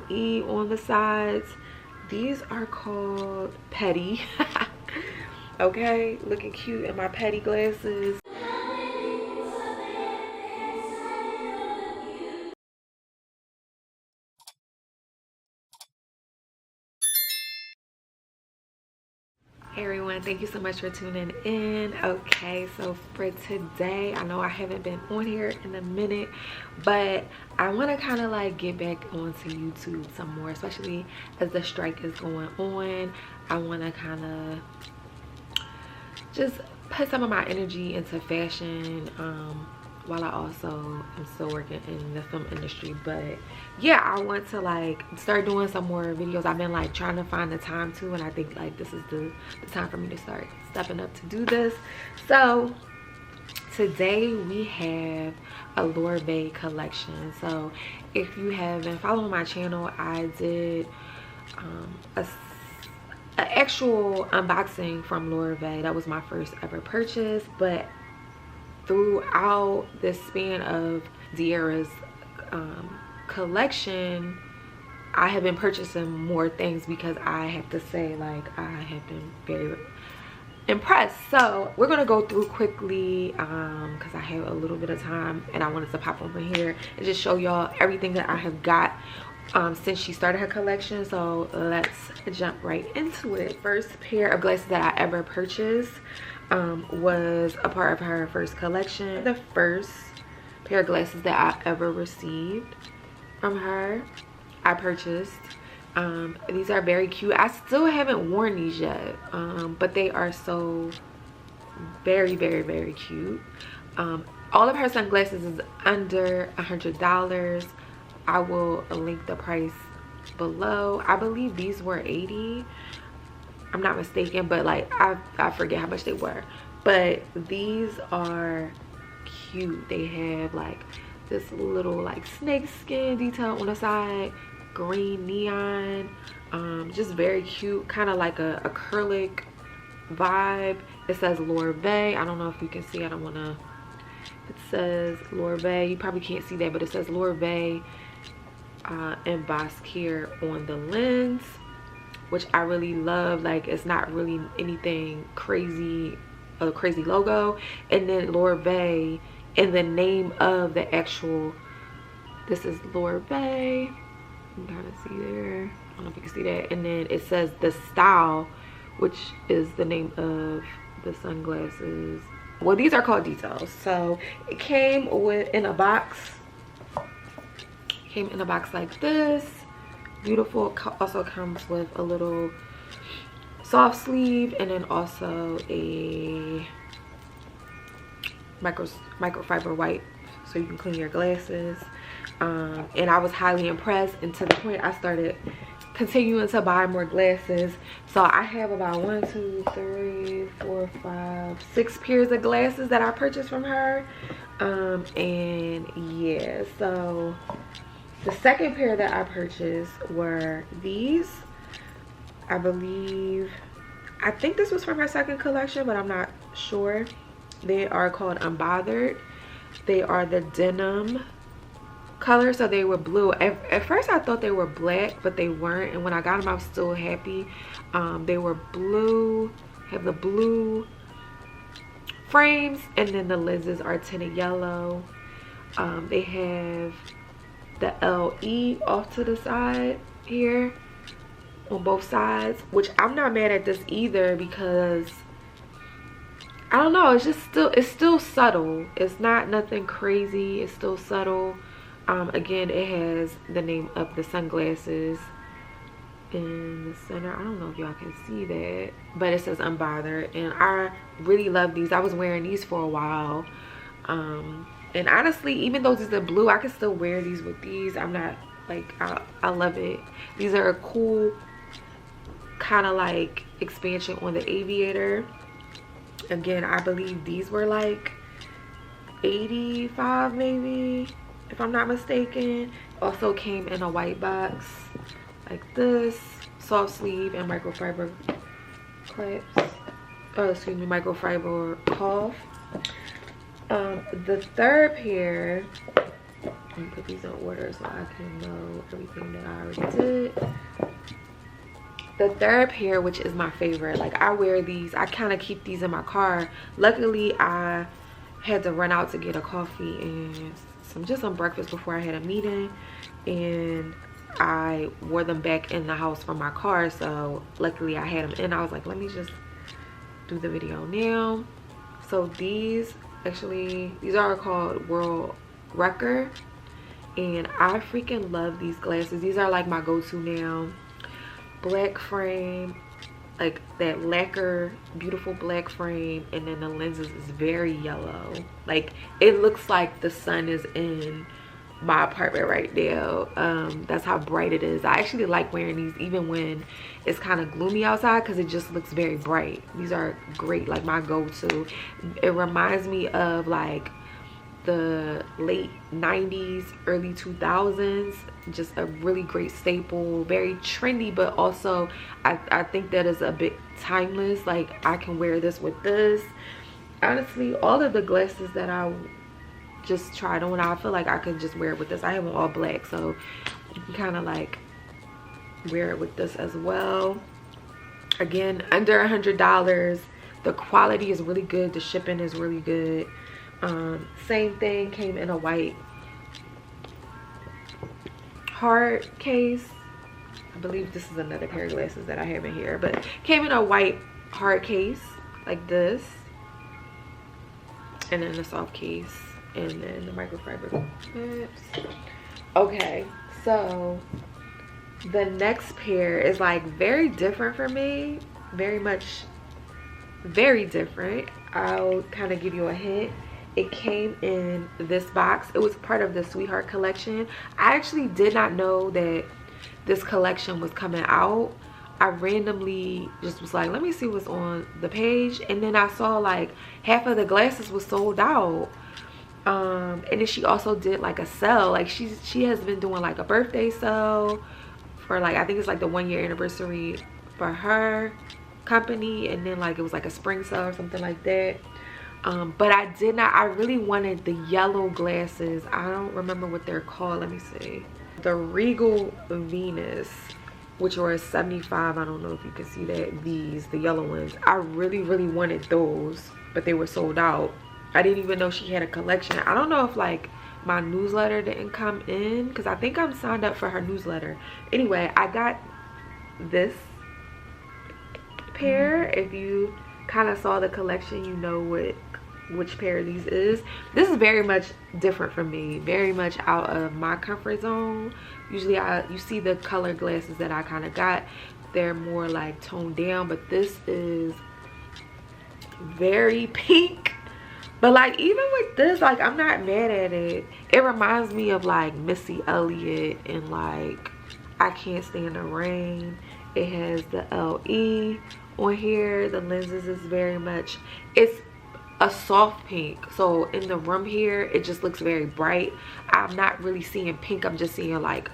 E on the sides. These are called Petty. Okay, looking cute in my Petty glasses. Hey everyone, thank you so much for tuning in. Okay, so for today, I know I haven't been on here in a minute, but I want to kind of like get back onto YouTube some more, especially as the strike is going on. I want to kind of just put some of my energy into fashion, while I also am still working in the film industry. But yeah, I want to like start doing some more videos. I've been like trying to find the time to, and I think like this is the time for me to start stepping up to do this. So today we have a Lorvae collection. So if you have been following my channel, I did an actual unboxing from Lorvae. That was my first ever purchase, but throughout this span of Deetailz collection, I have been purchasing more things because I have to say, like, I have been very impressed. So we're gonna go through quickly because I have a little bit of time, and I wanted to pop over here and just show y'all everything that I have got since she started her collection. So let's jump right into it. First pair of glasses that I ever purchased was a part of her first collection. The first pair of glasses that I ever received from her, I purchased. These are very cute. I still haven't worn these yet, but they are so very, very, very cute. All of her sunglasses is under $100. I will link the price below. I believe these were $80. I'm not mistaken, but like I forget how much they were. But these are cute. They have like this little like snake skin detail on the side, green neon, just very cute, kind of like a acrylic vibe. It says Lorvae. I don't know if you can see. I don't want to. It says Lorvae. You probably can't see that, but it says Lorvae embossed here on the lens, which I really love. Like, it's not really anything crazy, a crazy logo. And then Lorvae in the name of the actual, this is Lorvae. You can kind of see there. I don't know if you can see that. And then it says the style, which is the name of the sunglasses. Well, these are called Deetailz. So it came in a box. Came in a box like this. Beautiful. Also comes with a little soft sleeve, and then also a microfiber wipe so you can clean your glasses. And I was highly impressed, and to the point I started continuing to buy more glasses. So I have about 1, 2, 3, 4, 5, 6 pairs of glasses that I purchased from her. And yeah, so the second pair that I purchased were these. I believe, I think this was from her second collection, but I'm not sure. They are called Unbothered. They are the denim color, so they were blue. At first I thought they were black, but they weren't, and when I got them I was still happy. They were blue, have the blue frames, and then the lenses are tinted yellow. They have the LE off to the side here on both sides, which I'm not mad at this either, because I don't know, it's still subtle. It's not nothing crazy, it's still subtle. Again, it has the name of the sunglasses in the center. I don't know if y'all can see that, but it says Unbothered, and I really love these. I was wearing these for a while, and honestly, even though these are blue, I can still wear these with these. I'm not like, I love it. These are a cool kind of like expansion on the aviator. Again, I believe these were like $85 maybe, if I'm not mistaken. Also came in a white box like this, soft sleeve and microfiber clips. Oh, excuse me, microfiber cloth. The third pair Let me put these in order so I can know everything that I already did. The third pair, which is my favorite, like I wear these, I kind of keep these in my car. Luckily I had to run out to get a coffee and some breakfast before I had a meeting, and I wore them back in the house from my car, so luckily I had them in. I was like, let me just do the video now. So these are called World Wrecker, and I freaking love these glasses. These are like my go-to now. Black frame, like that lacquer, beautiful black frame, and then the lenses is very yellow. Like it looks like the sun is in my apartment right now. That's how bright it is. I actually like wearing these even when it's kind of gloomy outside because it just looks very bright. These are great, like my go-to. It reminds me of like the late 90s, early 2000s. Just a really great staple, very trendy, but also I think that is a bit timeless. Like I can wear this with this. Honestly, all of the glasses that I just tried on, I feel like I could just wear it with this. I have them all black, so you can kind of like wear it with this as well. Again, under $100. The quality is really good, the shipping is really good. Same thing, came in a white hard case. I believe this is another pair of glasses that I have in here, but came in a white hard case like this, and then the soft case, and then the microfiber clips. Okay, so the next pair is like very different for me, very different. I'll kind of give you a hint. It came in this box. It was part of the Sweetheart collection. I actually did not know that this collection was coming out. I randomly just was like, let me see what's on the page, and then I saw like half of the glasses was sold out. And then she also did like a sale. Like she has been doing like a birthday sale for like, I think it's like the 1-year anniversary for her company, and then like it was like a spring sale or something like that. But I really wanted the yellow glasses. I don't remember what they're called. Let me see. The Regal Venus, which were $75. I don't know if you can see that. The yellow ones. I really wanted those, but they were sold out. I didn't even know she had a collection. I don't know if like my newsletter didn't come in, because I think I'm signed up for her newsletter. Anyway, I got this pair. If you kind of saw the collection, you know which pair of these is. This is very much different from me, very much out of my comfort zone. Usually you see the color glasses that I kind of got, they're more like toned down, but this is very pink. But like even with this, like I'm not mad at it. It reminds me of like Missy Elliott and like I Can't Stand the Rain. It has the LE on here. The lenses is very much, it's a soft pink, so in the room here it just looks very bright. I'm not really seeing pink, I'm just seeing like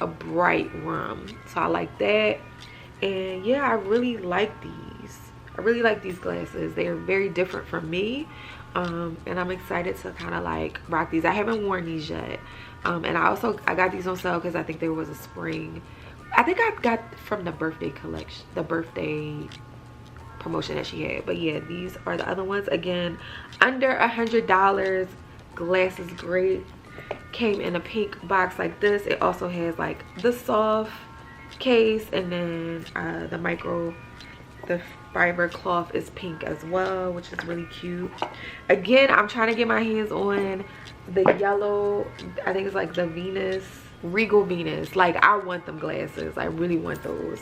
a bright room, so I like that. And yeah, I really like these glasses. They're very different from me, and I'm excited to kind of like rock these. I haven't worn these yet, and I got these on sale because I think there was a spring, I think I got from the birthday collection, the birthday promotion that she had. But yeah, these are the other ones. Again, under $100. Glasses great. Came in a pink box like this. It also has like the soft case, and then the fiber cloth is pink as well, which is really cute. Again, I'm trying to get my hands on the yellow, I think it's like the Venus, Regal Venus. Like I want them glasses, I really want those.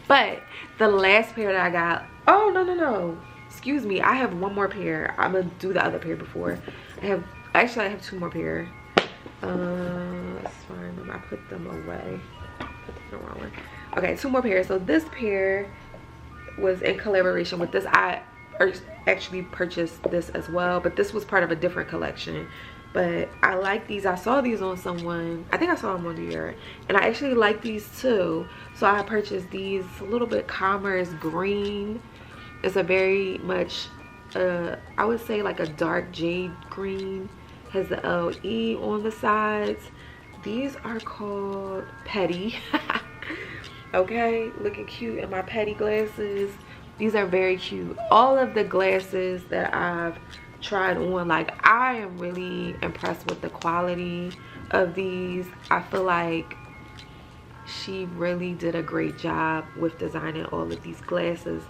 But the last pair that I got, oh no, excuse me, I have one more pair. I'm gonna do the other pair before. I have two more pair. Let's find them. I put them away. Put them in the wrong one. Okay, two more pairs. So this pair was in collaboration with this. I actually purchased this as well, but this was part of a different collection. But I like these. I saw these on someone, I think I saw them on here, and I actually like these too. So I purchased these. A little bit calmer, it's green. It's a very much I would say like a dark jade green. has the LE on the sides. These are called Petty. Okay, looking cute in my Petty glasses. These are very cute. All of the glasses that I've tried on, like, I am really impressed with the quality of these. I feel like she really did a great job with designing all of these glasses.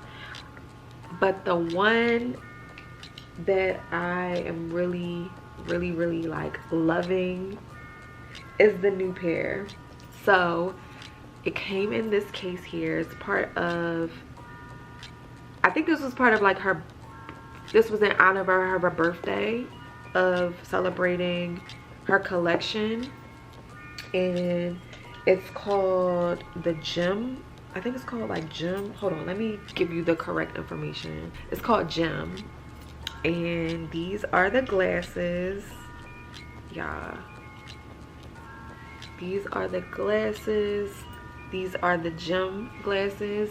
But the one that I am really like loving is the new pair. So it came in this case here. It's part of, I think this was part of like her, this was in honor of her birthday, of celebrating her collection. And it's called the Gem. I think it's called like Gem. Hold on, let me give you the correct information. It's called Gem. And these are the glasses. Yeah. These are the glasses. These are the Gem glasses.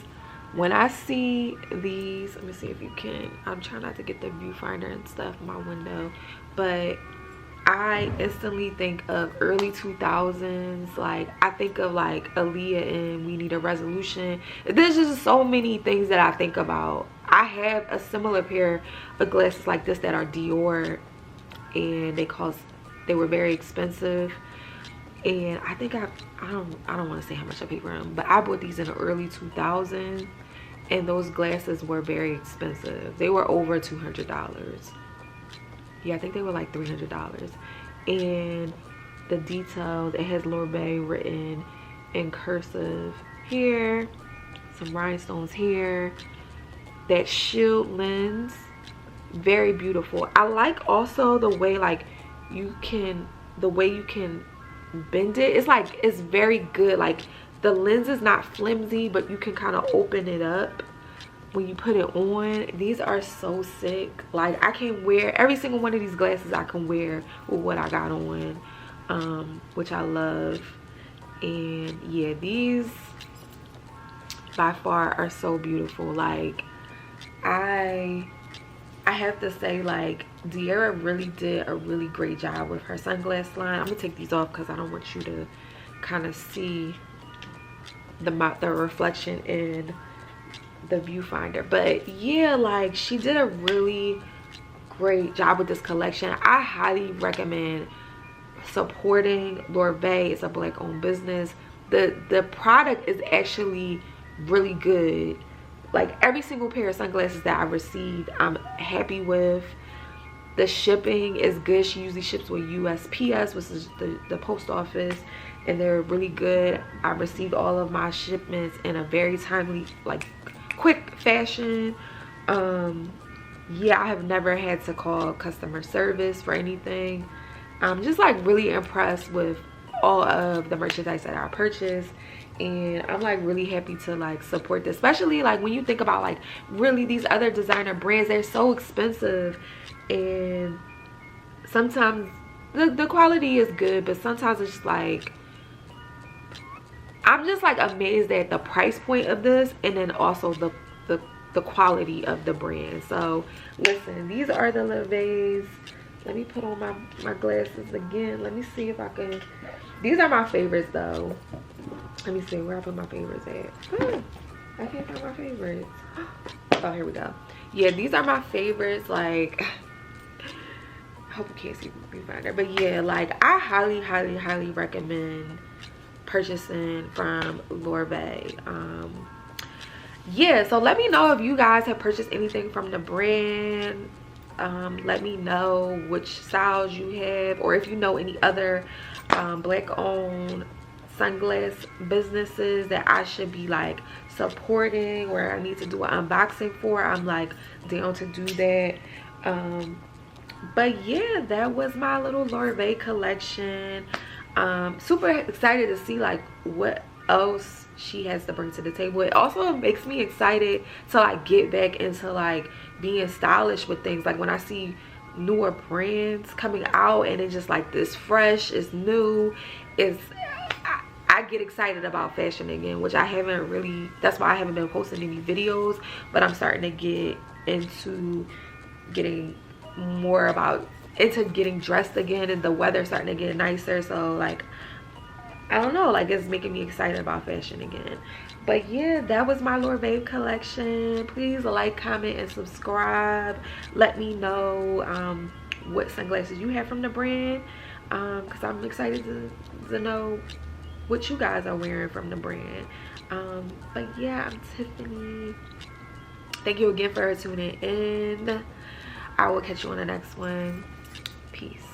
When I see these, let me see if you can. I'm trying not to get the viewfinder and stuff in my window. But I instantly think of early 2000s. Like, I think of like Aaliyah and We Need a Resolution. There's just so many things that I think about. I have a similar pair of glasses like this that are Dior, and they were very expensive. And I think I don't want to say how much I paid for them, but I bought these in the early 2000s, and those glasses were very expensive. They were over $200. Yeah, I think they were like $300. And the Deetailz, it has Lorvae written in cursive here, some rhinestones here. That shield lens, very beautiful. I like also the way like you can bend it. It's like, it's very good. Like, the lens is not flimsy, but you can kind of open it up when you put it on. These are so sick. Like, I can wear every single one of these glasses. I can wear with what I got on, which I love. And yeah, these by far are so beautiful. Like, I have to say, like, De'Ara really did a really great job with her sunglass line. I'm gonna take these off because I don't want you to kind of see the reflection in the viewfinder. But yeah, like, she did a really great job with this collection. I highly recommend supporting Lorvae. It's a black owned business. The product is actually really good. Like, every single pair of sunglasses that I received, I'm happy with. The shipping is good. She usually ships with USPS, which is the post office, and they're really good. I received all of my shipments in a very timely, like, quick fashion. Yeah, I have never had to call customer service for anything. I'm just like really impressed with all of the merchandise that I purchased, and I'm like really happy to like support this, especially like when you think about like really these other designer brands. They're so expensive, and sometimes the quality is good, but sometimes it's just like, I'm just like amazed at the price point of this, and then also the quality of the brand. So listen, these are the Lorvaes. Let me put on my glasses again. Let me see if I can. These are my favorites though. Let me see where I put my favorites at. Oh, I can't find my favorites. Oh, here we go. Yeah, these are my favorites. Like, I hope you can't see me find her, but yeah, like, I highly recommend purchasing from Lorvae. Yeah, so let me know if you guys have purchased anything from the brand. Let me know which styles you have, or if you know any other black owned sunglass businesses that I should be like supporting, where I need to do an unboxing for. I'm like down to do that. But yeah, that was my little Lorvae collection. Super excited to see like what else she has to bring to the table. It also makes me excited to like get back into like being stylish with things. Like when I see newer brands coming out and it's just like this fresh, it's new, I get excited about fashion again, which I haven't really, that's why I haven't been posting any videos, but I'm starting to get into getting more about into getting dressed again, and the weather's starting to get nicer. So like, I don't know, like it's making me excited about fashion again. But yeah, that was my Lorvae collection. Please like, comment, and subscribe. Let me know what sunglasses you have from the brand, because I'm excited to know what you guys are wearing from the brand. But yeah, I'm Tiffany. Thank you again for tuning in. I will catch you on the next one. Peace.